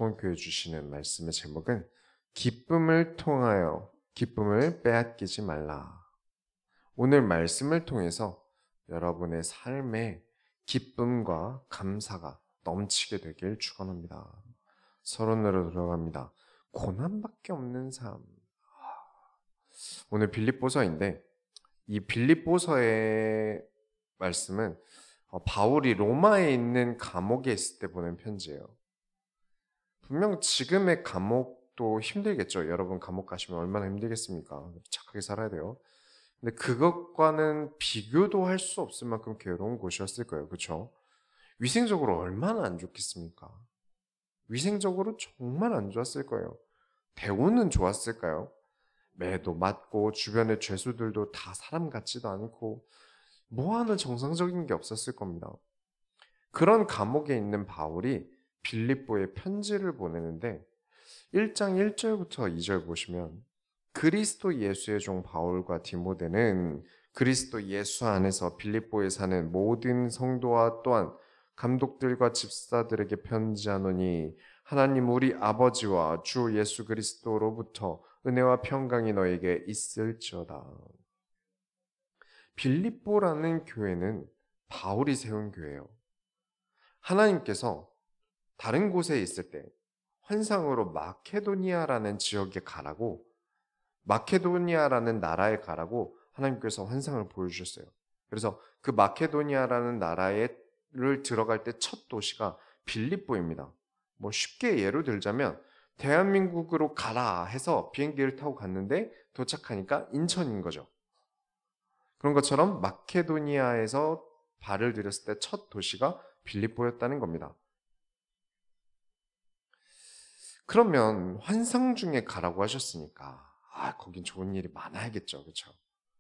소원교회 주시는 말씀의 제목은 기쁨을 통하여 기쁨을 빼앗기지 말라. 오늘 말씀을 통해서 여러분의 삶에 기쁨과 감사가 넘치게 되길 축원합니다. 서론으로 들어갑니다. 고난밖에 없는 삶. 오늘 빌립보서인데 이 빌립보서의 말씀은 바울이 로마에 있는 감옥에 있을 때 보낸 편지예요. 분명 지금의 감옥도 힘들겠죠. 여러분 감옥 가시면 얼마나 힘들겠습니까? 착하게 살아야 돼요. 근데 그것과는 비교도 할 수 없을 만큼 괴로운 곳이었을 거예요. 그렇죠? 위생적으로 얼마나 안 좋겠습니까? 위생적으로 정말 안 좋았을 거예요. 대우는 좋았을까요? 매도 맞고 주변의 죄수들도 다 사람 같지도 않고 뭐 하나 정상적인 게 없었을 겁니다. 그런 감옥에 있는 바울이 빌립보에 편지를 보내는데 1장 1절부터 2절 보시면 그리스도 예수의 종 바울과 디모데는 그리스도 예수 안에서 빌립보에 사는 모든 성도와 또한 감독들과 집사들에게 편지하노니 하나님 우리 아버지와 주 예수 그리스도로부터 은혜와 평강이 너에게 있을지어다. 빌립보라는 교회는 바울이 세운 교회예요. 하나님께서 다른 곳에 있을 때 환상으로 마케도니아라는 지역에 가라고, 마케도니아라는 나라에 가라고 하나님께서 환상을 보여주셨어요. 그래서 그 마케도니아라는 나라를 들어갈 때 첫 도시가 빌립보입니다. 뭐 쉽게 예로 들자면 대한민국으로 가라 해서 비행기를 타고 갔는데 도착하니까 인천인 거죠. 그런 것처럼 마케도니아에서 발을 들였을 때 첫 도시가 빌립보였다는 겁니다. 그러면 환상 중에 가라고 하셨으니까 거긴 좋은 일이 많아야겠죠. 그렇죠?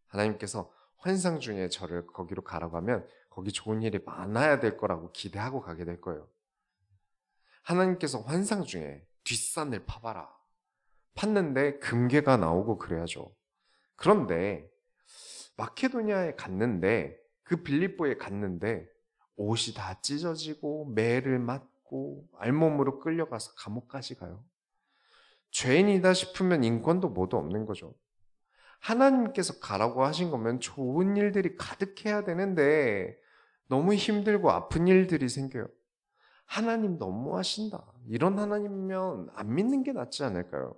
하나님께서 환상 중에 저를 거기로 가라고 하면 거기 좋은 일이 많아야 될 거라고 기대하고 가게 될 거예요. 하나님께서 환상 중에 뒷산을 파봐라. 팠는데 금괴가 나오고 그래야죠. 그런데 마케도니아에 갔는데 그 빌립보에 갔는데 옷이 다 찢어지고 매를 맞고 알몸으로 끌려가서 감옥까지 가요. 죄인이다 싶으면 인권도 뭐도 없는 거죠. 하나님께서 가라고 하신 거면 좋은 일들이 가득해야 되는데 너무 힘들고 아픈 일들이 생겨요. 하나님 너무하신다. 이런 하나님이면 안 믿는 게 낫지 않을까요?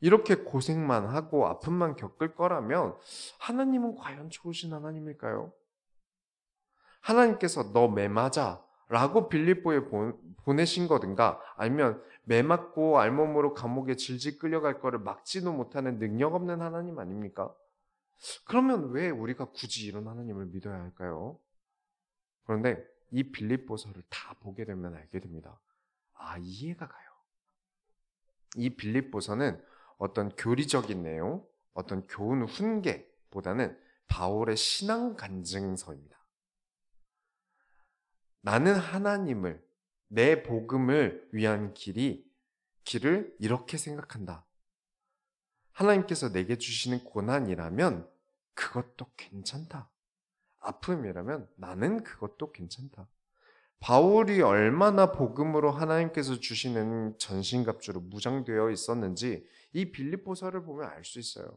이렇게 고생만 하고 아픔만 겪을 거라면 하나님은 과연 좋으신 하나님일까요? 하나님께서 너 매 맞아 라고 빌립보에 보내신 거든가 아니면 매 맞고 알몸으로 감옥에 질질 끌려갈 거를 막지도 못하는 능력 없는 하나님 아닙니까? 그러면 왜 우리가 굳이 이런 하나님을 믿어야 할까요? 그런데 이 빌립보서를 다 보게 되면 알게 됩니다. 이해가 가요. 이 빌립보서는 어떤 교리적인 내용, 어떤 교훈 훈계보다는 바울의 신앙 간증서입니다. 나는 하나님을, 내 복음을 위한 길을 이렇게 생각한다. 하나님께서 내게 주시는 고난이라면 그것도 괜찮다. 아픔이라면 나는 그것도 괜찮다. 바울이 얼마나 복음으로 하나님께서 주시는 전신갑주로 무장되어 있었는지 이 빌립보서를 보면 알 수 있어요.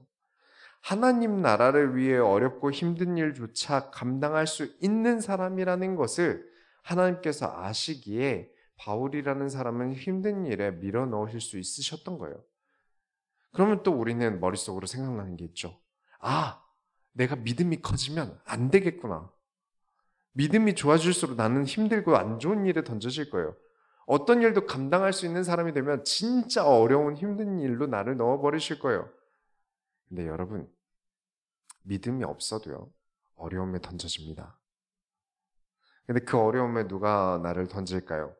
하나님 나라를 위해 어렵고 힘든 일조차 감당할 수 있는 사람이라는 것을 하나님께서 아시기에 바울이라는 사람은 힘든 일에 밀어넣으실 수 있으셨던 거예요. 그러면 또 우리는 머릿속으로 생각나는 게 있죠. 내가 믿음이 커지면 안 되겠구나. 믿음이 좋아질수록 나는 힘들고 안 좋은 일에 던져질 거예요. 어떤 일도 감당할 수 있는 사람이 되면 진짜 어려운 힘든 일로 나를 넣어버리실 거예요. 근데 여러분, 믿음이 없어도요, 어려움에 던져집니다. 근데 그 어려움에 누가 나를 던질까요?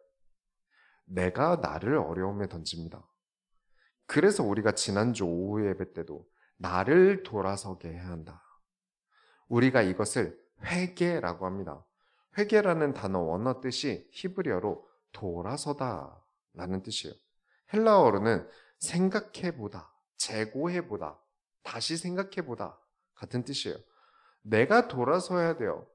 내가 나를 어려움에 던집니다. 그래서 우리가 지난주 오후 예배 때도 나를 돌아서게 해야 한다. 우리가 이것을 회개라고 합니다. 회개라는 단어 원어 뜻이 히브리어로 돌아서다 라는 뜻이에요. 헬라어로는 생각해보다, 재고해보다, 다시 생각해보다 같은 뜻이에요. 내가 돌아서야 돼요.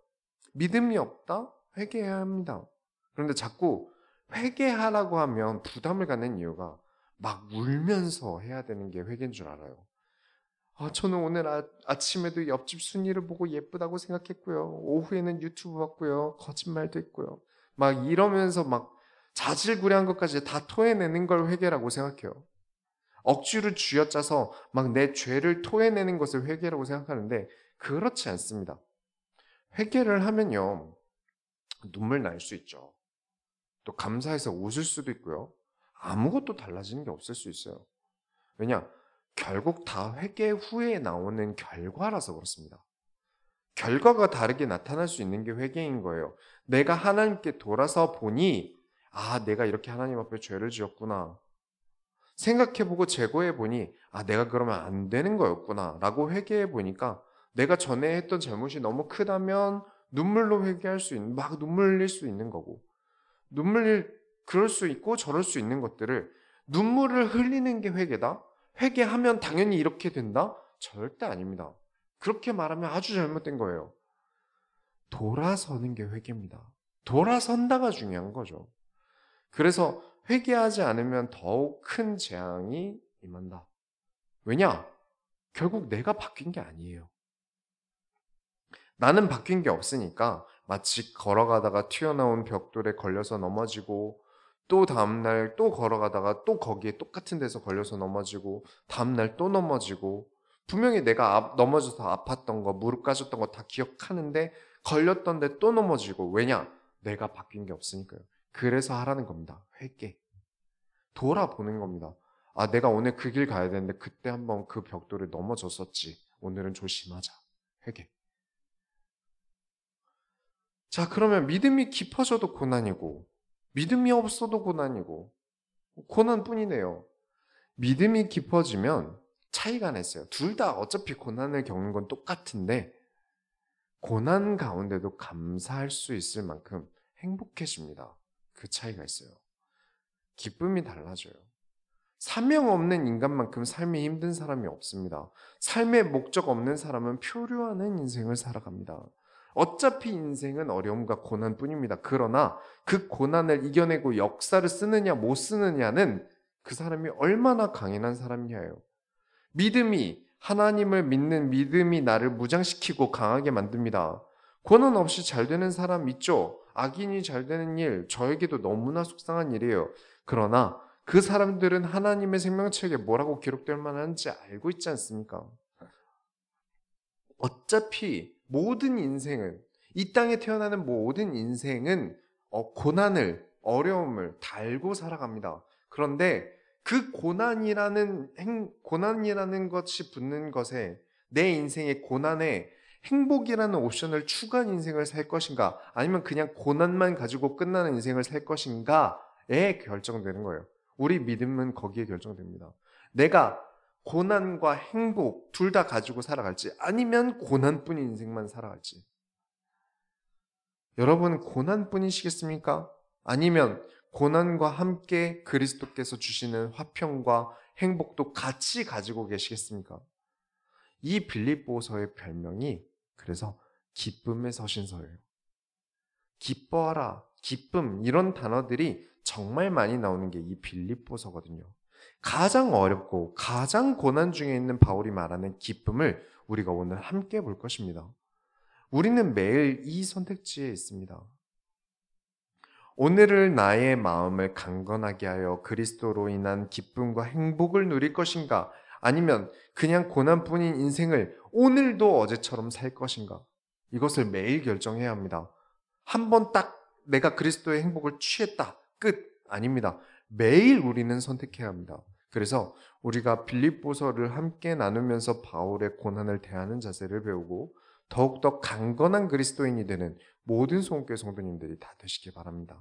믿음이 없다? 회개해야 합니다. 그런데 자꾸 회개하라고 하면 부담을 갖는 이유가 막 울면서 해야 되는 게 회개인 줄 알아요. 저는 오늘 아침에도 옆집 순이를 보고 예쁘다고 생각했고요. 오후에는 유튜브 봤고요. 거짓말도 했고요. 막 이러면서 막 자질구레한 것까지 다 토해내는 걸 회개라고 생각해요. 억지로 쥐어짜서 막 내 죄를 토해내는 것을 회개라고 생각하는데 그렇지 않습니다. 회개를 하면요. 눈물 날 수 있죠. 또 감사해서 웃을 수도 있고요. 아무것도 달라지는 게 없을 수 있어요. 왜냐? 결국 다 회개 후에 나오는 결과라서 그렇습니다. 결과가 다르게 나타날 수 있는 게 회개인 거예요. 내가 하나님께 돌아서 보니 내가 이렇게 하나님 앞에 죄를 지었구나. 생각해보고 재고해보니 내가 그러면 안 되는 거였구나 라고 회개해보니까 내가 전에 했던 잘못이 너무 크다면 눈물로 회개할 수 있는, 막 눈물 흘릴 수 있는 거고 그럴 수 있고 저럴 수 있는 것들을 눈물을 흘리는 게 회개다? 회개하면 당연히 이렇게 된다? 절대 아닙니다. 그렇게 말하면 아주 잘못된 거예요. 돌아서는 게 회개입니다. 돌아선다가 중요한 거죠. 그래서 회개하지 않으면 더욱 큰 재앙이 임한다. 왜냐? 결국 내가 바뀐 게 아니에요. 나는 바뀐 게 없으니까 마치 걸어가다가 튀어나온 벽돌에 걸려서 넘어지고 또 다음날 또 걸어가다가 또 거기에 똑같은 데서 걸려서 넘어지고 다음날 또 넘어지고 분명히 내가 넘어져서 아팠던 거 무릎 까졌던 거 다 기억하는데 걸렸던데 또 넘어지고 왜냐? 내가 바뀐 게 없으니까요. 그래서 하라는 겁니다. 회개. 돌아보는 겁니다. 내가 오늘 그 길 가야 되는데 그때 한번 그 벽돌에 넘어졌었지. 오늘은 조심하자. 회개. 자, 그러면 믿음이 깊어져도 고난이고 믿음이 없어도 고난이고 고난뿐이네요. 믿음이 깊어지면 차이가 났어요. 둘 다 어차피 고난을 겪는 건 똑같은데 고난 가운데도 감사할 수 있을 만큼 행복해집니다. 그 차이가 있어요. 기쁨이 달라져요. 사명 없는 인간만큼 삶이 힘든 사람이 없습니다. 삶의 목적 없는 사람은 표류하는 인생을 살아갑니다. 어차피 인생은 어려움과 고난뿐입니다. 그러나 그 고난을 이겨내고 역사를 쓰느냐 못 쓰느냐는 그 사람이 얼마나 강인한 사람이냐예요. 믿음이 하나님을 믿는 믿음이 나를 무장시키고 강하게 만듭니다. 고난 없이 잘 되는 사람 있죠? 악인이 잘 되는 일, 저에게도 너무나 속상한 일이에요. 그러나 그 사람들은 하나님의 생명책에 뭐라고 기록될 만한지 알고 있지 않습니까? 어차피 모든 인생은 이 땅에 태어나는 모든 인생은 고난을 어려움을 달고 살아갑니다. 그런데 그 고난이라는 것이 붙는 것에 내 인생의 고난에 행복이라는 옵션을 추가한 인생을 살 것인가 아니면 그냥 고난만 가지고 끝나는 인생을 살 것인가에 결정되는 거예요. 우리 믿음은 거기에 결정됩니다. 내가 고난과 행복 둘 다 가지고 살아갈지 아니면 고난뿐인 인생만 살아갈지. 여러분 고난뿐이시겠습니까? 아니면 고난과 함께 그리스도께서 주시는 화평과 행복도 같이 가지고 계시겠습니까? 이 빌립보서의 별명이 그래서 기쁨의 서신서예요. 기뻐하라, 기쁨 이런 단어들이 정말 많이 나오는 게 이 빌립보서거든요. 가장 어렵고 가장 고난 중에 있는 바울이 말하는 기쁨을 우리가 오늘 함께 볼 것입니다. 우리는 매일 이 선택지에 있습니다. 오늘을 나의 마음을 강건하게 하여 그리스도로 인한 기쁨과 행복을 누릴 것인가? 아니면 그냥 고난뿐인 인생을 오늘도 어제처럼 살 것인가? 이것을 매일 결정해야 합니다. 한 번 딱 내가 그리스도의 행복을 취했다. 끝. 아닙니다. 매일 우리는 선택해야 합니다. 그래서 우리가 빌립보서를 함께 나누면서 바울의 고난을 대하는 자세를 배우고 더욱더 강건한 그리스도인이 되는 모든 소원교회 성도님들이 다 되시기 바랍니다.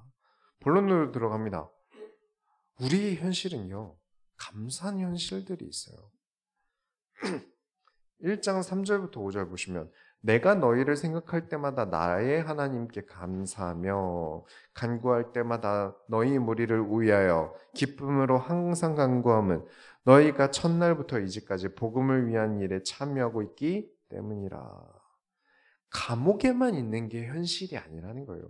본론으로 들어갑니다. 우리의 현실은요, 감사한 현실들이 있어요. 1장 3절부터 5절 보시면 내가 너희를 생각할 때마다 나의 하나님께 감사하며 간구할 때마다 너희 무리를 위하여 기쁨으로 항상 간구함은 너희가 첫날부터 이제까지 복음을 위한 일에 참여하고 있기 때문이라. 감옥에만 있는 게 현실이 아니라는 거예요.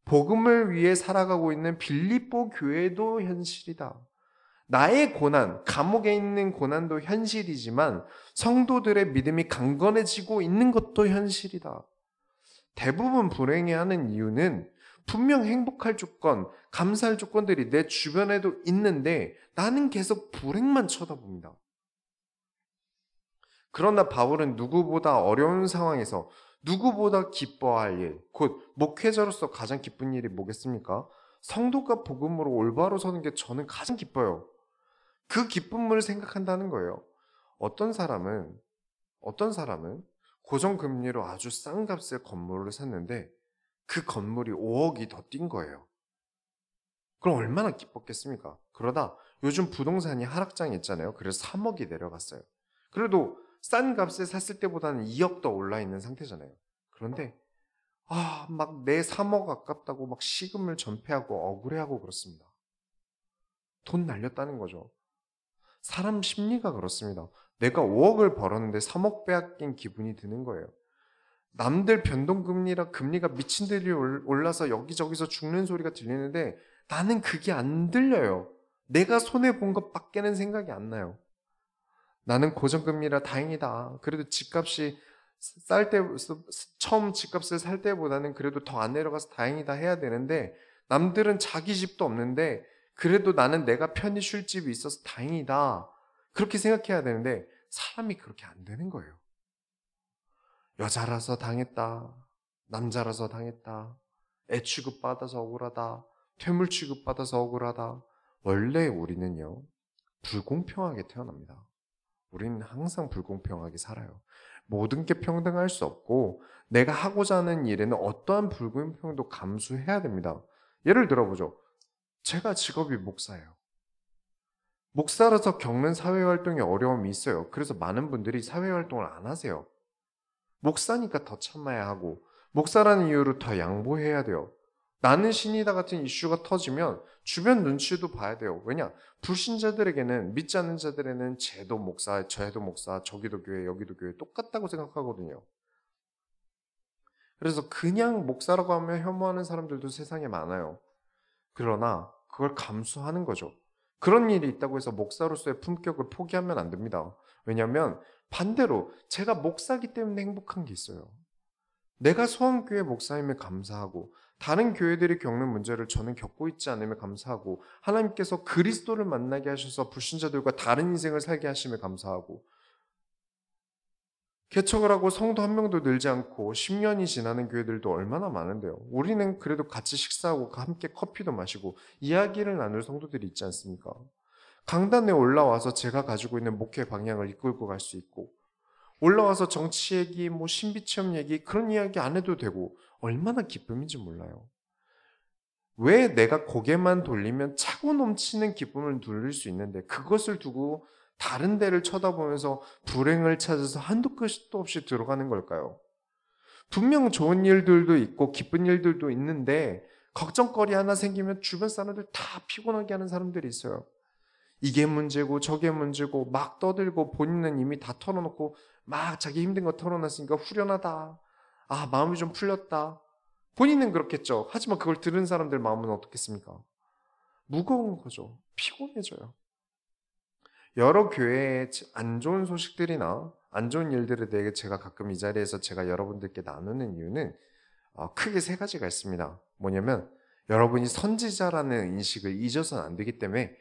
복음을 위해 살아가고 있는 빌립보 교회도 현실이다. 나의 고난, 감옥에 있는 고난도 현실이지만 성도들의 믿음이 강건해지고 있는 것도 현실이다. 대부분 불행해하는 이유는 분명 행복할 조건, 감사할 조건들이 내 주변에도 있는데 나는 계속 불행만 쳐다봅니다. 그러나 바울은 누구보다 어려운 상황에서 누구보다 기뻐할 일, 곧 목회자로서 가장 기쁜 일이 뭐겠습니까? 성도가 복음으로 올바로 서는 게 저는 가장 기뻐요. 그 기쁨을 생각한다는 거예요. 어떤 사람은 고정금리로 아주 싼 값의 건물을 샀는데 그 건물이 5억이 더 뛴 거예요. 그럼 얼마나 기뻤겠습니까? 그러다 요즘 부동산이 하락장에 있잖아요. 그래서 3억이 내려갔어요. 그래도 싼 값에 샀을 때보다는 2억 더 올라 있는 상태잖아요. 그런데 막 내 3억 아깝다고 막 시금을 전폐하고 억울해하고 그렇습니다. 돈 날렸다는 거죠. 사람 심리가 그렇습니다. 내가 5억을 벌었는데 3억 빼앗긴 기분이 드는 거예요. 남들 변동금리라 금리가 미친 듯이 올라서 여기저기서 죽는 소리가 들리는데 나는 그게 안 들려요. 내가 손해본 것밖에는 생각이 안 나요. 나는 고정금리라 다행이다. 그래도 집값이 쌀 때, 처음 집값을 살 때보다는 그래도 더 안 내려가서 다행이다 해야 되는데 남들은 자기 집도 없는데 그래도 나는 내가 편히 쉴 집이 있어서 다행이다. 그렇게 생각해야 되는데 사람이 그렇게 안 되는 거예요. 여자라서 당했다. 남자라서 당했다. 애 취급받아서 억울하다. 퇴물 취급받아서 억울하다. 원래 우리는요, 불공평하게 태어납니다. 우리는 항상 불공평하게 살아요. 모든 게 평등할 수 없고 내가 하고자 하는 일에는 어떠한 불공평도 감수해야 됩니다. 예를 들어보죠. 제가 직업이 목사예요. 목사라서 겪는 사회활동에 어려움이 있어요. 그래서 많은 분들이 사회활동을 안 하세요. 목사니까 더 참아야 하고 목사라는 이유로 더 양보해야 돼요. 나는 신이다 같은 이슈가 터지면 주변 눈치도 봐야 돼요. 왜냐? 불신자들에게는, 믿지 않는 자들에는 쟤도 목사, 쟤도 목사, 저기도 교회, 여기도 교회 똑같다고 생각하거든요. 그래서 그냥 목사라고 하면 혐오하는 사람들도 세상에 많아요. 그러나 그걸 감수하는 거죠. 그런 일이 있다고 해서 목사로서의 품격을 포기하면 안 됩니다. 왜냐하면 반대로 제가 목사기 때문에 행복한 게 있어요. 내가 소환교회 목사임에 감사하고 다른 교회들이 겪는 문제를 저는 겪고 있지 않음에 감사하고 하나님께서 그리스도를 만나게 하셔서 불신자들과 다른 인생을 살게 하심에 감사하고 개척을 하고 성도 한 명도 늘지 않고 10년이 지나는 교회들도 얼마나 많은데요. 우리는 그래도 같이 식사하고 함께 커피도 마시고 이야기를 나눌 성도들이 있지 않습니까? 강단에 올라와서 제가 가지고 있는 목회 방향을 이끌고 갈 수 있고 올라와서 정치 얘기, 신비체험 얘기 그런 이야기 안 해도 되고 얼마나 기쁨인지 몰라요. 왜 내가 고개만 돌리면 차고 넘치는 기쁨을 누릴 수 있는데 그것을 두고 다른 데를 쳐다보면서 불행을 찾아서 한도 끝도 없이 들어가는 걸까요? 분명 좋은 일들도 있고 기쁜 일들도 있는데 걱정거리 하나 생기면 주변 사람들 다 피곤하게 하는 사람들이 있어요. 이게 문제고 저게 문제고 막 떠들고 본인은 이미 다 털어놓고 막 자기 힘든 거 털어놨으니까 후련하다. 마음이 좀 풀렸다. 본인은 그렇겠죠. 하지만 그걸 들은 사람들 마음은 어떻겠습니까? 무거운 거죠. 피곤해져요. 여러 교회의 안 좋은 소식들이나 안 좋은 일들에 대해 제가 가끔 이 자리에서 제가 여러분들께 나누는 이유는 크게 세 가지가 있습니다. 뭐냐면 여러분이 선지자라는 인식을 잊어서는 안 되기 때문에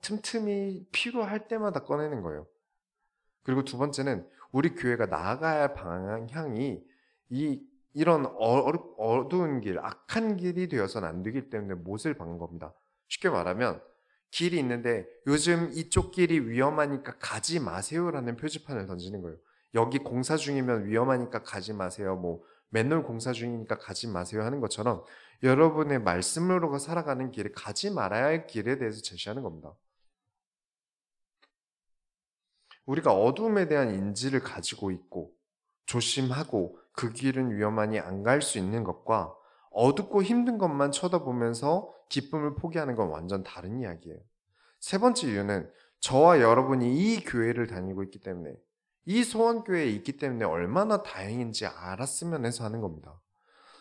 틈틈이 필요할 때마다 꺼내는 거예요. 그리고 두 번째는 우리 교회가 나아가야 할 방향이 이런 어두운 길, 악한 길이 되어서는 안 되기 때문에 못을 박는 겁니다. 쉽게 말하면 길이 있는데 요즘 이쪽 길이 위험하니까 가지 마세요라는 표지판을 던지는 거예요. 여기 공사 중이면 위험하니까 가지 마세요. 맨홀 공사 중이니까 가지 마세요 하는 것처럼 여러분의 말씀으로 살아가는 길에 가지 말아야 할 길에 대해서 제시하는 겁니다. 우리가 어둠에 대한 인지를 가지고 있고 조심하고 그 길은 위험하니 안 갈 수 있는 것과 어둡고 힘든 것만 쳐다보면서 기쁨을 포기하는 건 완전 다른 이야기예요. 세 번째 이유는 저와 여러분이 이 교회를 다니고 있기 때문에 이 소원교회에 있기 때문에 얼마나 다행인지 알았으면 해서 하는 겁니다.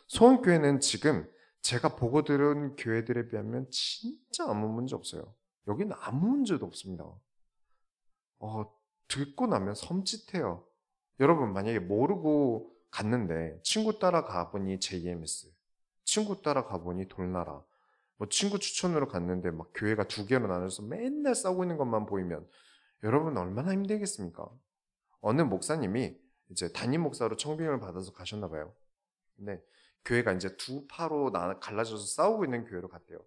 소원교회는 지금 제가 보고 들은 교회들에 비하면 진짜 아무 문제 없어요. 여기는 아무 문제도 없습니다. 듣고 나면 섬찟해요. 여러분 만약에 모르고 갔는데 친구 따라 가보니 JMS, 친구 따라 가보니 돌나라, 뭐 친구 추천으로 갔는데 막 교회가 두 개로 나눠서 맨날 싸우고 있는 것만 보이면 여러분 얼마나 힘들겠습니까? 어느 목사님이 이제 담임 목사로 청빙을 받아서 가셨나 봐요. 근데 교회가 이제 두 파로 갈라져서 싸우고 있는 교회로 갔대요.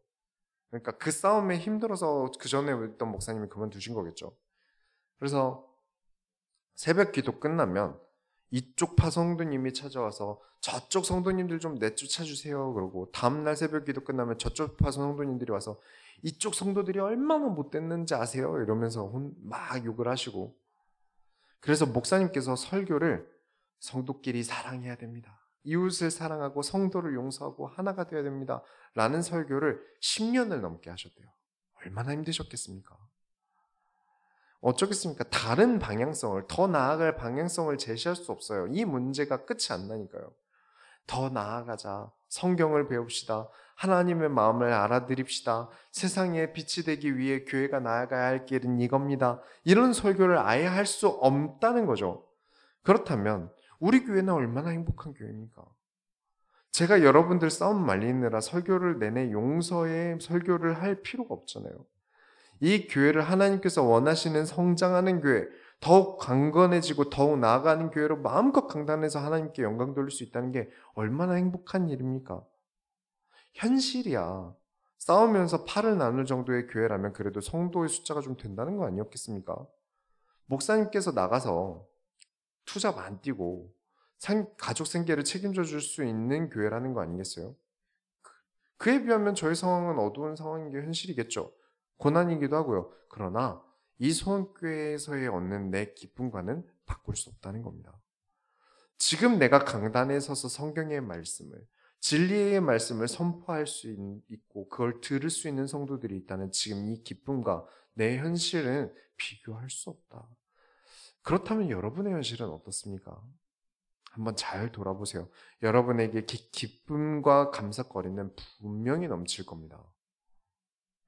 그러니까 그 싸움에 힘들어서 그 전에 있던 목사님이 그만두신 거겠죠. 그래서 새벽 기도 끝나면 이쪽 파 성도님이 찾아와서 저쪽 성도님들 좀 내쫓아주세요. 그러고 다음날 새벽 기도 끝나면 저쪽 파 성도님들이 와서 이쪽 성도들이 얼마나 못됐는지 아세요? 이러면서 막 욕을 하시고, 그래서 목사님께서 설교를 성도끼리 사랑해야 됩니다. 이웃을 사랑하고 성도를 용서하고 하나가 되어야 됩니다. 라는 설교를 10년을 넘게 하셨대요. 얼마나 힘드셨겠습니까? 어쩌겠습니까? 다른 방향성을, 더 나아갈 방향성을 제시할 수 없어요. 이 문제가 끝이 안 나니까요. 더 나아가자. 성경을 배웁시다. 하나님의 마음을 알아드립시다. 세상에 빛이 되기 위해 교회가 나아가야 할 길은 이겁니다. 이런 설교를 아예 할 수 없다는 거죠. 그렇다면 우리 교회는 얼마나 행복한 교회입니까? 제가 여러분들 싸움 말리느라 설교를 내내 용서의 설교를 할 필요가 없잖아요. 이 교회를 하나님께서 원하시는 성장하는 교회, 더욱 강건해지고 더욱 나아가는 교회로 마음껏 강단해서 하나님께 영광 돌릴 수 있다는 게 얼마나 행복한 일입니까? 현실이야. 싸우면서 팔을 나눌 정도의 교회라면 그래도 성도의 숫자가 좀 된다는 거 아니었겠습니까? 목사님께서 나가서 투잡 안 뛰고 가족 생계를 책임져 줄 수 있는 교회라는 거 아니겠어요? 그에 비하면 저희 상황은 어두운 상황인 게 현실이겠죠. 고난이기도 하고요. 그러나 이 소원교회에서의 얻는 내 기쁨과는 바꿀 수 없다는 겁니다. 지금 내가 강단에 서서 성경의 말씀을, 진리의 말씀을 선포할 수 있고 그걸 들을 수 있는 성도들이 있다는 지금 이 기쁨과 내 현실은 비교할 수 없다. 그렇다면 여러분의 현실은 어떻습니까? 한번 잘 돌아보세요. 여러분에게 기쁨과 감사거리는 분명히 넘칠 겁니다.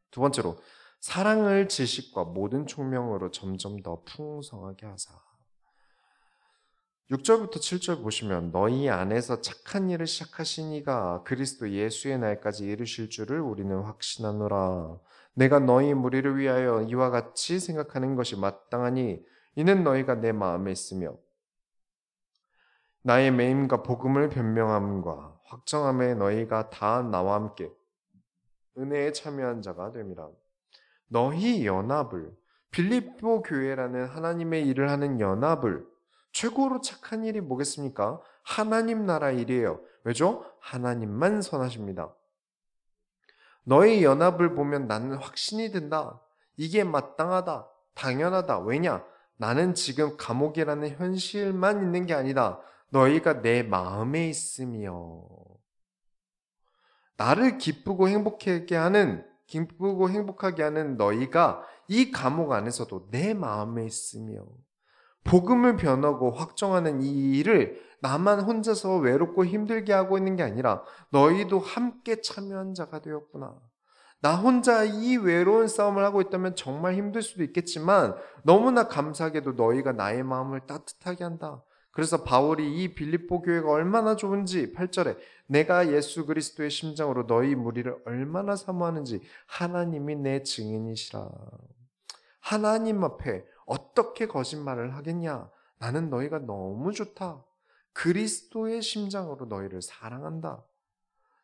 두 번째로, 사랑을 지식과 모든 총명으로 점점 더 풍성하게 하사. 6절부터 7절 보시면 너희 안에서 착한 일을 시작하신 이가 그리스도 예수의 날까지 이루실 줄을 우리는 확신하노라. 내가 너희 무리를 위하여 이와 같이 생각하는 것이 마땅하니 이는 너희가 내 마음에 있으며 나의 매임과 복음을 변명함과 확정함에 너희가 다 나와 함께 은혜에 참여한 자가 됨이라. 너희 연합을, 빌립보 교회라는 하나님의 일을 하는 연합을, 최고로 착한 일이 뭐겠습니까? 하나님 나라 일이에요. 왜죠? 하나님만 선하십니다. 너희 연합을 보면 나는 확신이 든다. 이게 마땅하다. 당연하다. 왜냐? 나는 지금 감옥이라는 현실만 있는 게 아니다. 너희가 내 마음에 있으며 나를 기쁘고 행복하게 하는 너희가 이 감옥 안에서도 내 마음에 있으며 복음을 변하고 확정하는 이 일을 나만 혼자서 외롭고 힘들게 하고 있는 게 아니라 너희도 함께 참여한 자가 되었구나. 나 혼자 이 외로운 싸움을 하고 있다면 정말 힘들 수도 있겠지만 너무나 감사하게도 너희가 나의 마음을 따뜻하게 한다. 그래서 바울이 이 빌립보 교회가 얼마나 좋은지 8절에 내가 예수 그리스도의 심장으로 너희 무리를 얼마나 사모하는지 하나님이 내 증인이시라. 하나님 앞에 어떻게 거짓말을 하겠냐? 나는 너희가 너무 좋다. 그리스도의 심장으로 너희를 사랑한다.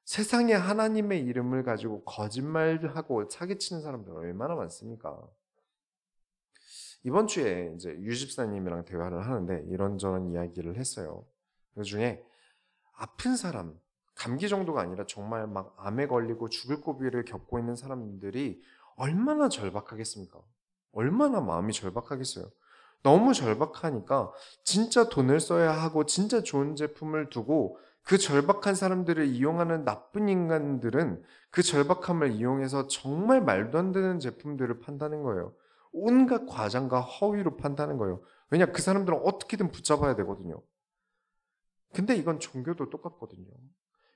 세상에 하나님의 이름을 가지고 거짓말하고 사기치는 사람들 얼마나 많습니까? 이번 주에 이제 유집사님이랑 대화를 하는데 이런저런 이야기를 했어요. 그 중에 아픈 사람, 감기 정도가 아니라 정말 막 암에 걸리고 죽을 고비를 겪고 있는 사람들이 얼마나 절박하겠습니까? 얼마나 마음이 절박하겠어요. 너무 절박하니까 진짜 돈을 써야 하고 진짜 좋은 제품을 두고 그 절박한 사람들을 이용하는 나쁜 인간들은 그 절박함을 이용해서 정말 말도 안 되는 제품들을 판다는 거예요. 온갖 과장과 허위로 판다는 거예요. 왜냐? 그 사람들은 어떻게든 붙잡아야 되거든요. 근데 이건 종교도 똑같거든요.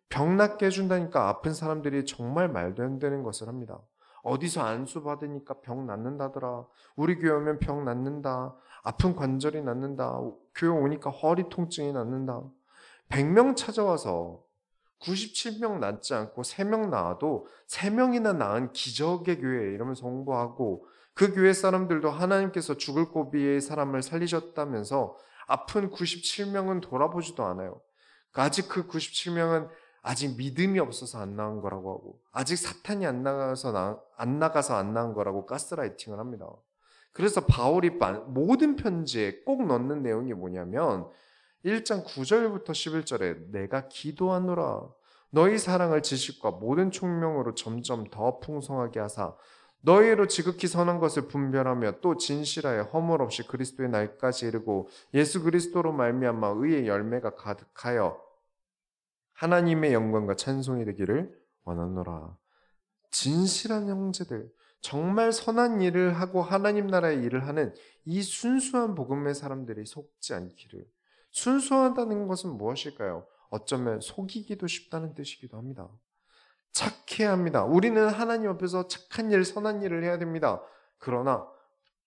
병 낫게 해준다니까 아픈 사람들이 정말 말도 안 되는 것을 합니다. 어디서 안수 받으니까 병 낫는다더라. 우리 교회 오면 병 낫는다. 아픈 관절이 낫는다. 교회 오니까 허리 통증이 낫는다. 100명 찾아와서 97명 낫지 않고 3명 나아도 3명이나 나은 기적의 교회 이러면서 홍보하고, 그 교회 사람들도 하나님께서 죽을 고비의 사람을 살리셨다면서 아픈 97명은 돌아보지도 않아요. 아직 그 97명은 아직 믿음이 없어서 안 나은 거라고 하고, 아직 사탄이 안 나가서 안 나은 거라고 가스라이팅을 합니다. 그래서 바울이 모든 편지에 꼭 넣는 내용이 뭐냐면 1장 9절부터 11절에 내가 기도하노라 너희 사랑을 지식과 모든 총명으로 점점 더 풍성하게 하사 너희로 지극히 선한 것을 분별하며 또 진실하여 허물 없이 그리스도의 날까지 이르고 예수 그리스도로 말미암아 의의 열매가 가득하여 하나님의 영광과 찬송이 되기를 원하노라. 진실한 형제들, 정말 선한 일을 하고 하나님 나라의 일을 하는 이 순수한 복음의 사람들이 속지 않기를. 순수하다는 것은 무엇일까요? 어쩌면 속이기도 쉽다는 뜻이기도 합니다. 착해야 합니다. 우리는 하나님 앞에서 착한 일, 선한 일을 해야 됩니다. 그러나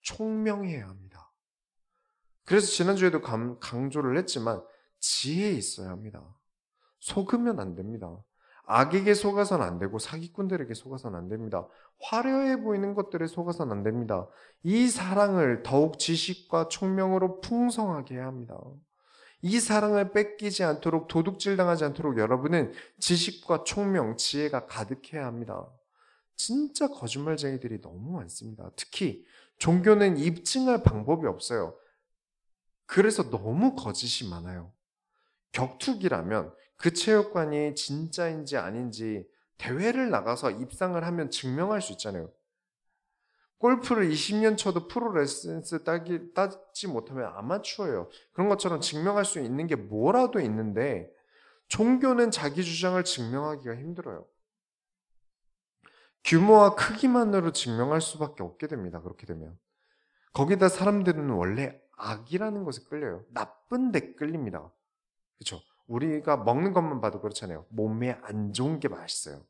총명해야 합니다. 그래서 지난주에도 강조를 했지만 지혜 있어야 합니다. 속으면 안 됩니다. 악에게 속아서는 안 되고 사기꾼들에게 속아서는 안 됩니다. 화려해 보이는 것들에 속아서는 안 됩니다. 이 사랑을 더욱 지식과 총명으로 풍성하게 해야 합니다. 이 사랑을 뺏기지 않도록, 도둑질 당하지 않도록 여러분은 지식과 총명, 지혜가 가득해야 합니다. 진짜 거짓말쟁이들이 너무 많습니다. 특히 종교는 입증할 방법이 없어요. 그래서 너무 거짓이 많아요. 격투기라면 그 체육관이 진짜인지 아닌지 대회를 나가서 입상을 하면 증명할 수 있잖아요. 골프를 20년 쳐도 프로 라이센스 따지 못하면 아마추어예요. 그런 것처럼 증명할 수 있는 게 뭐라도 있는데 종교는 자기 주장을 증명하기가 힘들어요. 규모와 크기만으로 증명할 수밖에 없게 됩니다. 그렇게 되면. 거기다 사람들은 원래 악이라는 것에 끌려요. 나쁜 데 끌립니다. 그렇죠? 우리가 먹는 것만 봐도 그렇잖아요. 몸에 안 좋은 게 맛있어요.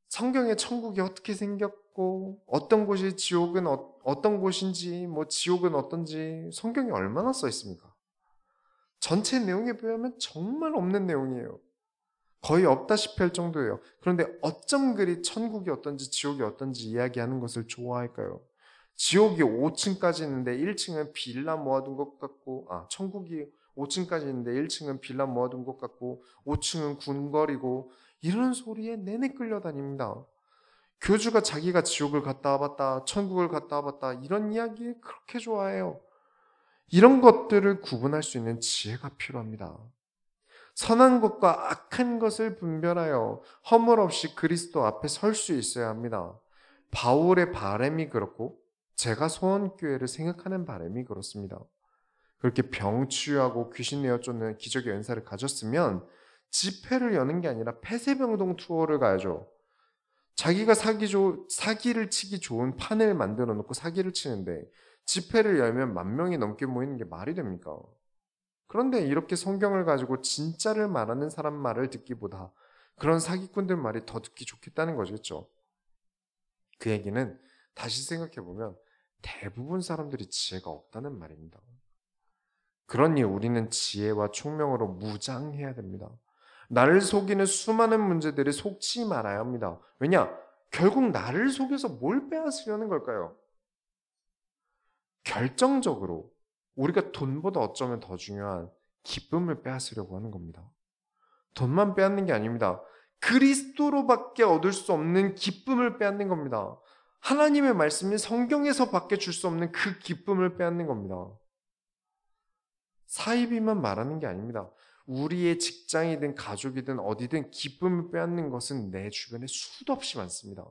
성경에 천국이 어떻게 생겼고 어떤 곳이 지옥은 어떤 곳인지 뭐 지옥은 어떤지 성경에 얼마나 써 있습니까? 전체 내용에 비하면 정말 없는 내용이에요. 거의 없다시피 할 정도예요. 그런데 어쩜 그리 천국이 어떤지 지옥이 어떤지 이야기하는 것을 좋아할까요? 지옥이 5층까지 있는데 1층은 빌라 모아둔 것 같고, 천국이 5층까지 있는데 1층은 빌라 모아둔 것 같고 5층은 궁궐이고, 이런 소리에 내내 끌려다닙니다. 교주가 자기가 지옥을 갔다 와봤다, 천국을 갔다 와봤다, 이런 이야기 그렇게 좋아해요. 이런 것들을 구분할 수 있는 지혜가 필요합니다. 선한 것과 악한 것을 분별하여 허물 없이 그리스도 앞에 설 수 있어야 합니다. 바울의 바람이 그렇고 제가 소원교회를 생각하는 바람이 그렇습니다. 그렇게 병치유하고 귀신 내어 쫓는 기적의 은사를 가졌으면 집회를 여는 게 아니라 폐쇄병동 투어를 가야죠. 자기가 사기를 치기 좋은 판을 만들어 놓고 사기를 치는데 집회를 열면 10,000명이 넘게 모이는 게 말이 됩니까? 그런데 이렇게 성경을 가지고 진짜를 말하는 사람 말을 듣기보다 그런 사기꾼들 말이 더 듣기 좋겠다는 거겠죠. 그 얘기는 다시 생각해보면 대부분 사람들이 지혜가 없다는 말입니다. 그러니 우리는 지혜와 총명으로 무장해야 됩니다. 나를 속이는 수많은 문제들이 속지 말아야 합니다. 왜냐? 결국 나를 속여서 뭘 빼앗으려는 걸까요? 결정적으로 우리가 돈보다 어쩌면 더 중요한 기쁨을 빼앗으려고 하는 겁니다. 돈만 빼앗는 게 아닙니다. 그리스도로밖에 얻을 수 없는 기쁨을 빼앗는 겁니다. 하나님의 말씀이 성경에서밖에 줄 수 없는 그 기쁨을 빼앗는 겁니다. 사이비만 말하는 게 아닙니다. 우리의 직장이든 가족이든 어디든 기쁨을 빼앗는 것은 내 주변에 수도 없이 많습니다.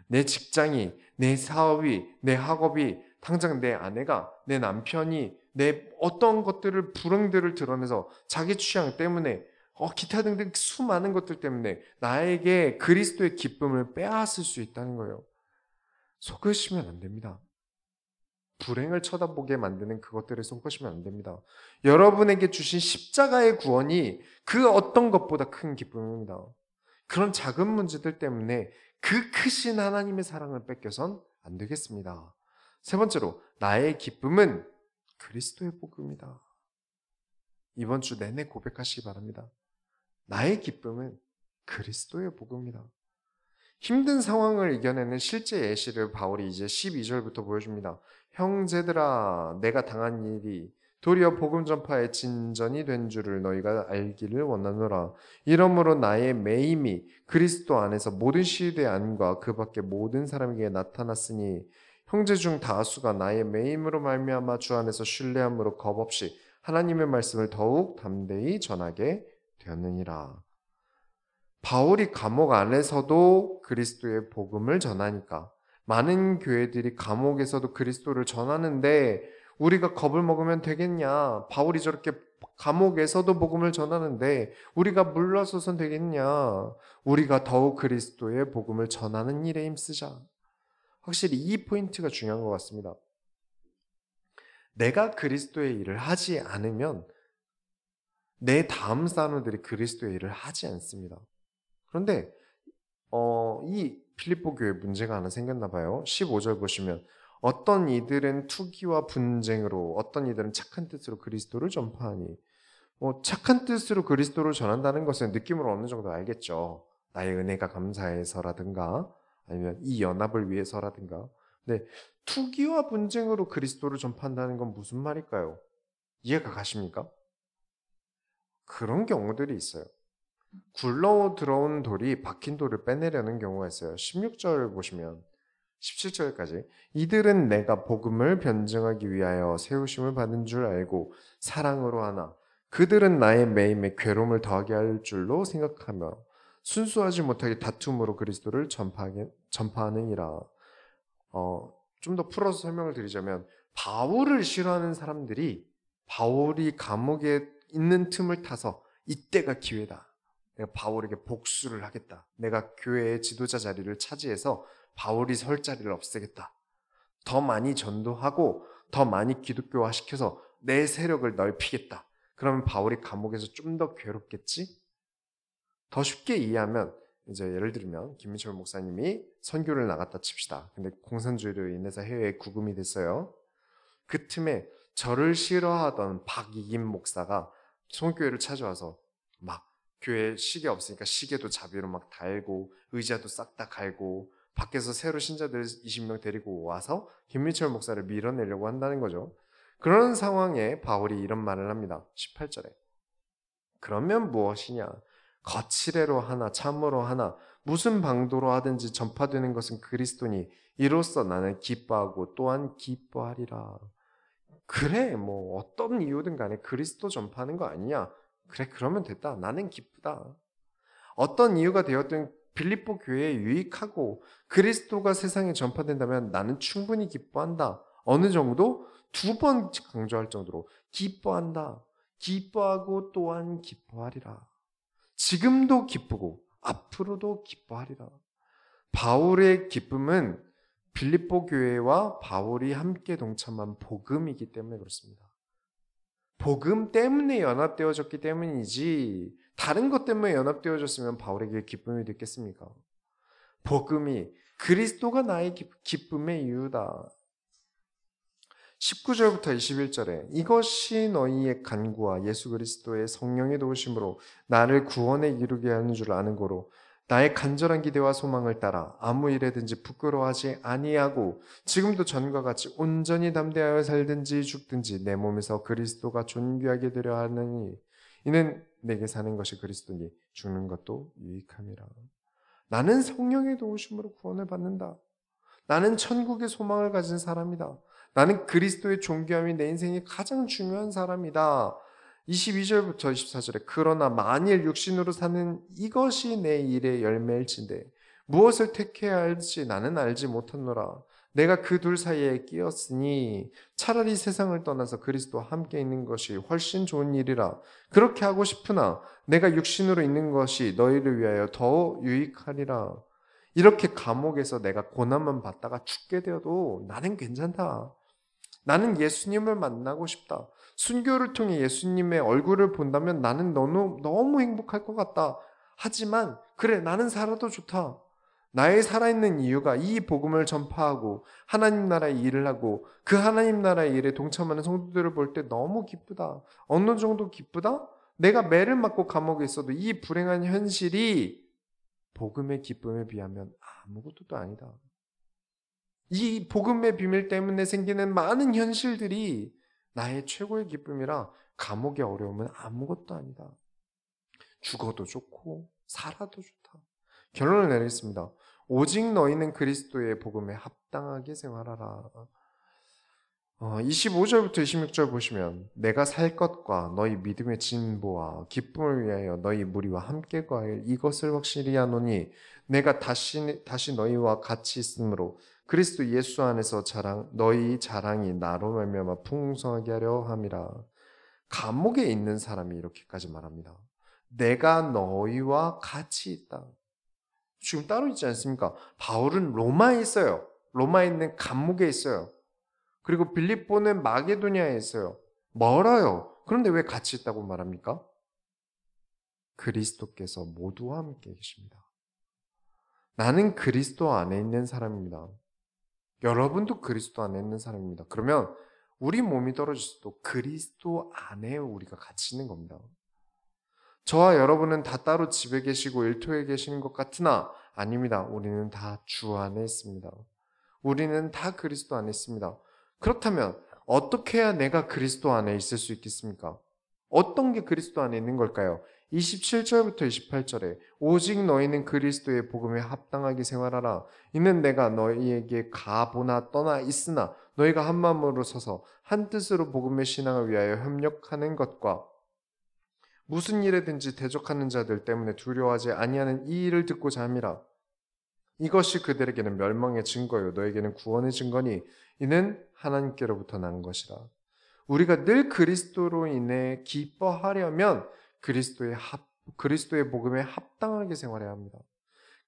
내 직장이, 내 사업이, 내 학업이, 당장 내 아내가, 내 남편이 내 어떤 것들을 불행들을 드러내서 자기 취향 때문에 기타 등등 수많은 것들 때문에 나에게 그리스도의 기쁨을 빼앗을 수 있다는 거예요. 속으시면 안 됩니다. 불행을 쳐다보게 만드는 그것들을 손것이면 안 됩니다. 여러분에게 주신 십자가의 구원이 그 어떤 것보다 큰 기쁨입니다. 그런 작은 문제들 때문에 그 크신 하나님의 사랑을 뺏겨선 안 되겠습니다. 세 번째로, 나의 기쁨은 그리스도의 복음이다. 이번 주 내내 고백하시기 바랍니다. 나의 기쁨은 그리스도의 복음이다. 힘든 상황을 이겨내는 실제 예시를 바울이 이제 12절부터 보여줍니다. 형제들아, 내가 당한 일이 도리어 복음 전파의 진전이 된 줄을 너희가 알기를 원하노라. 이러므로 나의 매임이 그리스도 안에서 모든 시대의 안과 그 밖에 모든 사람에게 나타났으니 형제 중 다수가 나의 매임으로 말미암아 주 안에서 신뢰함으로 겁없이 하나님의 말씀을 더욱 담대히 전하게 되었느니라. 바울이 감옥 안에서도 그리스도의 복음을 전하니까 많은 교회들이 감옥에서도 그리스도를 전하는데 우리가 겁을 먹으면 되겠냐? 바울이 저렇게 감옥에서도 복음을 전하는데 우리가 물러서선 되겠냐? 우리가 더욱 그리스도의 복음을 전하는 일에 힘쓰자. 확실히 이 포인트가 중요한 것 같습니다. 내가 그리스도의 일을 하지 않으면 내 다음 사람들이 그리스도의 일을 하지 않습니다. 그런데 이 필립보 교회 문제가 하나 생겼나 봐요. 15절 보시면 어떤 이들은 투기와 분쟁으로 어떤 이들은 착한 뜻으로 그리스도를 전파하니 착한 뜻으로 그리스도를 전한다는 것은 느낌으로 어느 정도 알겠죠. 나의 은혜가 감사해서라든가 아니면 이 연합을 위해서라든가. 근데 투기와 분쟁으로 그리스도를 전파한다는 건 무슨 말일까요? 이해가 가십니까? 그런 경우들이 있어요. 굴러 들어온 돌이 박힌 돌을 빼내려는 경우가 있어요. 16절 보시면 17절까지 이들은 내가 복음을 변증하기 위하여 세우심을 받은 줄 알고 사랑으로 하나 그들은 나의 매임에 괴로움을 더하게 할 줄로 생각하며 순수하지 못하게 다툼으로 그리스도를 전파하느니라. 좀 더 풀어서 설명을 드리자면 바울을 싫어하는 사람들이 바울이 감옥에 있는 틈을 타서 이때가 기회다. 내가 바울에게 복수를 하겠다. 내가 교회의 지도자 자리를 차지해서 바울이 설 자리를 없애겠다. 더 많이 전도하고 더 많이 기독교화 시켜서 내 세력을 넓히겠다. 그러면 바울이 감옥에서 좀 더 괴롭겠지? 더 쉽게 이해하면 이제 예를 들면 김민철 목사님이 선교를 나갔다 칩시다. 근데 공산주의로 인해서 해외에 구금이 됐어요. 그 틈에 저를 싫어하던 박이김 목사가 선교회를 찾아와서 막 교회 시계 없으니까 시계도 자비로 막 달고 의자도 싹 다 갈고 밖에서 새로 신자들 20명 데리고 와서 김민철 목사를 밀어내려고 한다는 거죠. 그런 상황에 바울이 이런 말을 합니다. 18절에 그러면 무엇이냐? 거칠애로 하나 참으로 하나 무슨 방도로 하든지 전파되는 것은 그리스도니 이로써 나는 기뻐하고 또한 기뻐하리라. 그래 뭐 어떤 이유든 간에 그리스도 전파하는 거 아니냐? 그래 그러면 됐다. 나는 기쁘다. 어떤 이유가 되었든 빌립보 교회에 유익하고 그리스도가 세상에 전파된다면 나는 충분히 기뻐한다. 어느 정도? 2번 강조할 정도로 기뻐한다. 기뻐하고 또한 기뻐하리라. 지금도 기쁘고 앞으로도 기뻐하리라. 바울의 기쁨은 빌립보 교회와 바울이 함께 동참한 복음이기 때문에 그렇습니다. 복음 때문에 연합되어졌기 때문이지 다른 것 때문에 연합되어졌으면 바울에게 기쁨이 됐겠습니까? 복음이 그리스도가 나의 기쁨의 이유다. 19절부터 21절에 이것이 너희의 간구와 예수 그리스도의 성령의 도우심으로 나를 구원에 이르게 하는 줄 아는 거로 나의 간절한 기대와 소망을 따라 아무 일에든지 부끄러워하지 아니하고 지금도 전과 같이 온전히 담대하여 살든지 죽든지 내 몸에서 그리스도가 존귀하게 되려 하느니 이는 내게 사는 것이 그리스도니 죽는 것도 유익함이라. 나는 성령의 도우심으로 구원을 받는다. 나는 천국의 소망을 가진 사람이다. 나는 그리스도의 존귀함이 내 인생의 가장 중요한 사람이다. 22절부터 24절에 그러나 만일 육신으로 사는 이것이 내 일의 열매일진데 무엇을 택해야 할지 나는 알지 못하노라. 내가 그 둘 사이에 끼었으니 차라리 세상을 떠나서 그리스도와 함께 있는 것이 훨씬 좋은 일이라. 그렇게 하고 싶으나 내가 육신으로 있는 것이 너희를 위하여 더 유익하리라. 이렇게 감옥에서 내가 고난만 받다가 죽게 되어도 나는 괜찮다. 나는 예수님을 만나고 싶다. 순교를 통해 예수님의 얼굴을 본다면 나는 너무 행복할 것 같다. 하지만 그래, 나는 살아도 좋다. 나의 살아있는 이유가 이 복음을 전파하고 하나님 나라의 일을 하고 그 하나님 나라의 일에 동참하는 성도들을 볼 때 너무 기쁘다. 어느 정도 기쁘다? 내가 매를 맞고 감옥에 있어도 이 불행한 현실이 복음의 기쁨에 비하면 아무것도 아니다. 이 복음의 비밀 때문에 생기는 많은 현실들이 나의 최고의 기쁨이라 감옥의 어려움은 아무것도 아니다. 죽어도 좋고 살아도 좋다. 결론을 내리겠습니다. 오직 너희는 그리스도의 복음에 합당하게 생활하라. 25절부터 26절 보시면 내가 살 것과 너희 믿음의 진보와 기쁨을 위하여 너희 무리와 함께 거하여 이것을 확실히 하노니 내가 다시 너희와 같이 있으므로 그리스도 예수 안에서 너희 자랑이 나로 말미암아 풍성하게 하려 함이라. 감옥에 있는 사람이 이렇게까지 말합니다. 내가 너희와 같이 있다. 지금 따로 있지 않습니까? 바울은 로마에 있어요. 로마에 있는 감옥에 있어요. 그리고 빌립보는 마게도니아에 있어요. 멀어요. 그런데 왜 같이 있다고 말합니까? 그리스도께서 모두와 함께 계십니다. 나는 그리스도 안에 있는 사람입니다. 여러분도 그리스도 안에 있는 사람입니다. 그러면 우리 몸이 떨어졌어도 그리스도 안에 우리가 같이 있는 겁니다. 저와 여러분은 다 따로 집에 계시고 일터에 계시는 것 같으나 아닙니다. 우리는 다 주 안에 있습니다. 우리는 다 그리스도 안에 있습니다. 그렇다면 어떻게 해야 내가 그리스도 안에 있을 수 있겠습니까? 어떤 게 그리스도 안에 있는 걸까요? 27절부터 28절에 오직 너희는 그리스도의 복음에 합당하게 생활하라. 이는 내가 너희에게 가보나 떠나 있으나 너희가 한 마음으로 서서 한 뜻으로 복음의 신앙을 위하여 협력하는 것과 무슨 일에든지 대적하는 자들 때문에 두려워하지 아니하는 이 일을 듣고자 함이라. 이것이 그들에게는 멸망의 증거요 너에게는 구원의 증거니 이는 하나님께로부터 난 것이라. 우리가 늘 그리스도로 인해 기뻐하려면 그리스도의 복음에 합당하게 생활해야 합니다.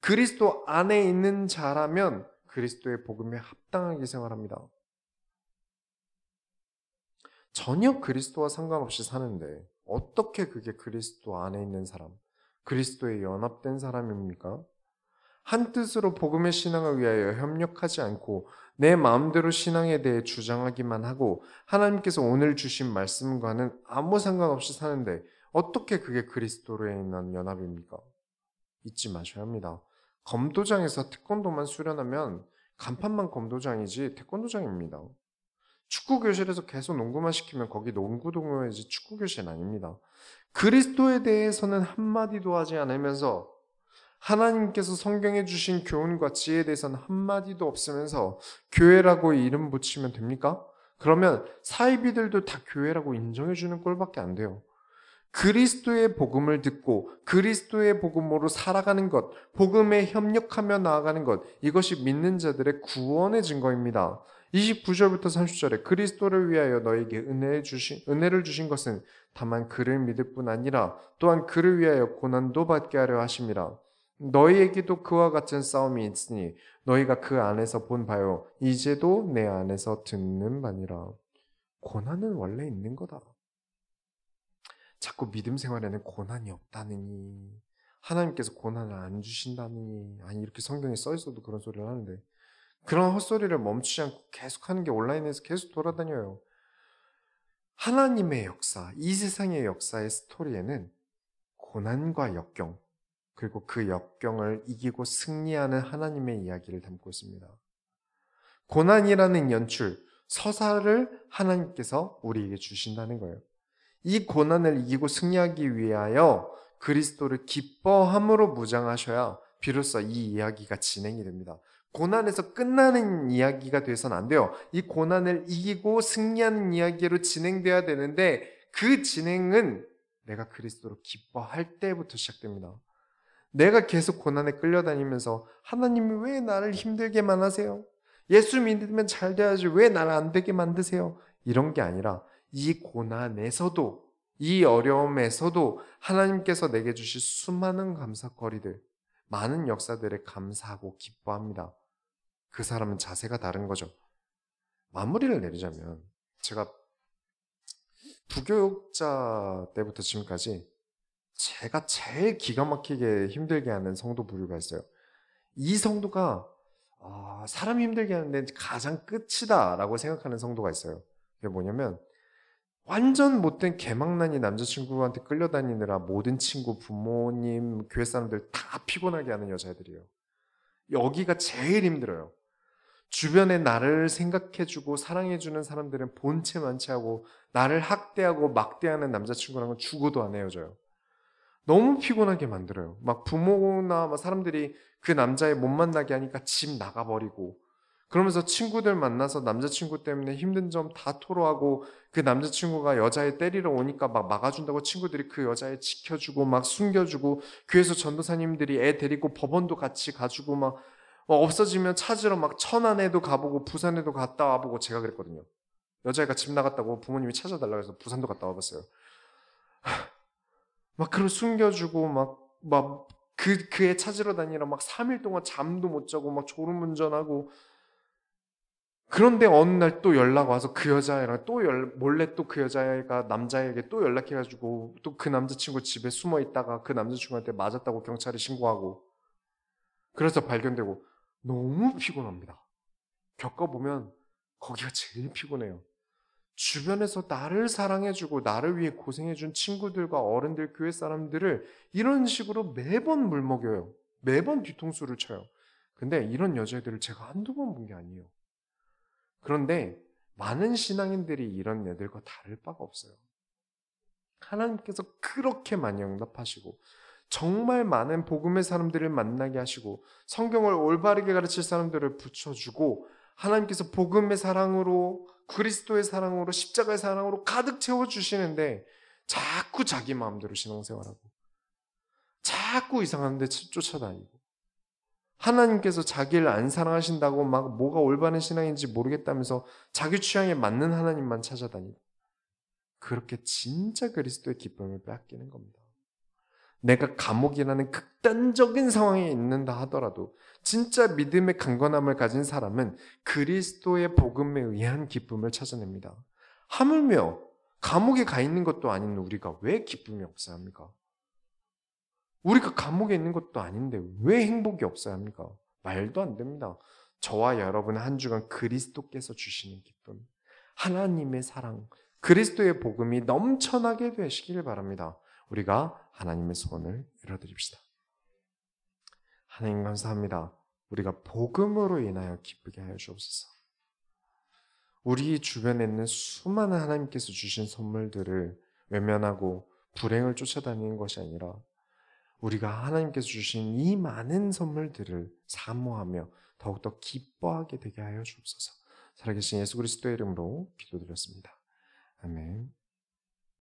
그리스도 안에 있는 자라면 그리스도의 복음에 합당하게 생활합니다. 전혀 그리스도와 상관없이 사는데 어떻게 그게 그리스도 안에 있는 사람, 그리스도에 연합된 사람입니까? 한 뜻으로 복음의 신앙을 위하여 협력하지 않고 내 마음대로 신앙에 대해 주장하기만 하고 하나님께서 오늘 주신 말씀과는 아무 상관없이 사는데 어떻게 그게 그리스도로에 있는 연합입니까? 잊지 마셔야 합니다. 검도장에서 태권도만 수련하면 간판만 검도장이지 태권도장입니다. 축구교실에서 계속 농구만 시키면 거기 농구 동호회지 축구교실은 아닙니다. 그리스도에 대해서는 한마디도 하지 않으면서 하나님께서 성경에 주신 교훈과 지혜에 대해서는 한마디도 없으면서 교회라고 이름 붙이면 됩니까? 그러면 사이비들도 다 교회라고 인정해 주는 꼴밖에 안 돼요. 그리스도의 복음을 듣고 그리스도의 복음으로 살아가는 것, 복음에 협력하며 나아가는 것, 이것이 믿는 자들의 구원의 증거입니다. 29절부터 30절에 그리스도를 위하여 너에게 은혜를 주신 것은 다만 그를 믿을 뿐 아니라 또한 그를 위하여 고난도 받게 하려 하심이라. 너희에게도 그와 같은 싸움이 있으니 너희가 그 안에서 본 바요 이제도 내 안에서 듣는 바니라. 고난은 원래 있는 거다. 자꾸 믿음 생활에는 고난이 없다느니 하나님께서 고난을 안 주신다느니 아니 이렇게 성경에 써 있어도 그런 소리를 하는데 그런 헛소리를 멈추지 않고 계속하는 게 온라인에서 계속 돌아다녀요. 하나님의 역사, 이 세상의 역사의 스토리에는 고난과 역경 그리고 그 역경을 이기고 승리하는 하나님의 이야기를 담고 있습니다. 고난이라는 연출, 서사를 하나님께서 우리에게 주신다는 거예요. 이 고난을 이기고 승리하기 위하여 그리스도를 기뻐함으로 무장하셔야 비로소 이 이야기가 진행이 됩니다. 고난에서 끝나는 이야기가 돼서는 안 돼요. 이 고난을 이기고 승리하는 이야기로 진행돼야 되는데 그 진행은 내가 그리스도로 기뻐할 때부터 시작됩니다. 내가 계속 고난에 끌려다니면서 하나님이 왜 나를 힘들게만 하세요? 예수 믿으면 잘 돼야지 왜 나를 안 되게 만드세요? 이런 게 아니라 이 고난에서도 이 어려움에서도 하나님께서 내게 주실 수많은 감사거리들 많은 역사들에 감사하고 기뻐합니다. 그 사람은 자세가 다른 거죠. 마무리를 내리자면 제가 부교육자 때부터 지금까지 제가 제일 기가 막히게 힘들게 하는 성도 부류가 있어요. 이 성도가 사람 힘들게 하는데 가장 끝이다라고 생각하는 성도가 있어요. 그게 뭐냐면 완전 못된 개망난이 남자친구한테 끌려다니느라 모든 친구, 부모님, 교회 사람들 다 피곤하게 하는 여자애들이에요. 여기가 제일 힘들어요. 주변에 나를 생각해주고 사랑해주는 사람들은 본체 만취하고 나를 학대하고 막대하는 남자친구랑은 죽어도 안 헤어져요. 너무 피곤하게 만들어요. 막 부모나 막 사람들이 그 남자애 못 만나게 하니까 집 나가버리고, 그러면서 친구들 만나서 남자친구 때문에 힘든 점 다 토로하고, 그 남자친구가 여자애 때리러 오니까 막 막아준다고 친구들이 그 여자애 지켜주고 막 숨겨주고, 교회에서 전도사님들이 애 데리고 법원도 같이 가주고 막 없어지면 찾으러 막 천안에도 가보고 부산에도 갔다 와보고. 제가 그랬거든요. 여자애가 집 나갔다고 부모님이 찾아달라고 해서 부산도 갔다 와봤어요. 막 그걸 숨겨주고 그 애 찾으러 다니러 막 3일 동안 잠도 못 자고 막 졸음운전하고. 그런데 어느 날 또 연락 와서 그 여자애랑 몰래 또 그 여자애가 남자에게 또 연락해가지고 또 그 남자친구 집에 숨어 있다가 그 남자친구한테 맞았다고 경찰에 신고하고, 그래서 발견되고. 너무 피곤합니다. 겪어보면 거기가 제일 피곤해요. 주변에서 나를 사랑해주고 나를 위해 고생해준 친구들과 어른들, 교회 사람들을 이런 식으로 매번 물먹여요. 매번 뒤통수를 쳐요. 근데 이런 여자애들을 제가 한두 번 본 게 아니에요. 그런데 많은 신앙인들이 이런 애들과 다를 바가 없어요. 하나님께서 그렇게 많이 응답하시고 정말 많은 복음의 사람들을 만나게 하시고 성경을 올바르게 가르칠 사람들을 붙여주고, 하나님께서 복음의 사랑으로, 그리스도의 사랑으로, 십자가의 사랑으로 가득 채워주시는데 자꾸 자기 마음대로 신앙생활하고 자꾸 이상한 데 쫓아다니고, 하나님께서 자기를 안 사랑하신다고 막 뭐가 올바른 신앙인지 모르겠다면서 자기 취향에 맞는 하나님만 찾아다니고, 그렇게 진짜 그리스도의 기쁨을 빼앗기는 겁니다. 내가 감옥이라는 극단적인 상황에 있는다 하더라도 진짜 믿음의 강건함을 가진 사람은 그리스도의 복음에 의한 기쁨을 찾아냅니다. 하물며 감옥에 가 있는 것도 아닌 우리가 왜 기쁨이 없어야 합니까? 우리가 감옥에 있는 것도 아닌데 왜 행복이 없어야 합니까? 말도 안 됩니다. 저와 여러분 한 주간 그리스도께서 주시는 기쁨, 하나님의 사랑, 그리스도의 복음이 넘쳐나게 되시길 바랍니다. 우리가 하나님의 소원을 이뤄드립시다. 하나님 감사합니다. 우리가 복음으로 인하여 기쁘게 하여 주옵소서. 우리 주변에 있는 수많은 하나님께서 주신 선물들을 외면하고 불행을 쫓아다니는 것이 아니라 우리가 하나님께서 주신 이 많은 선물들을 사모하며 더욱더 기뻐하게 되게 하여 주옵소서. 살아계신 예수 그리스도의 이름으로 기도드렸습니다. 아멘.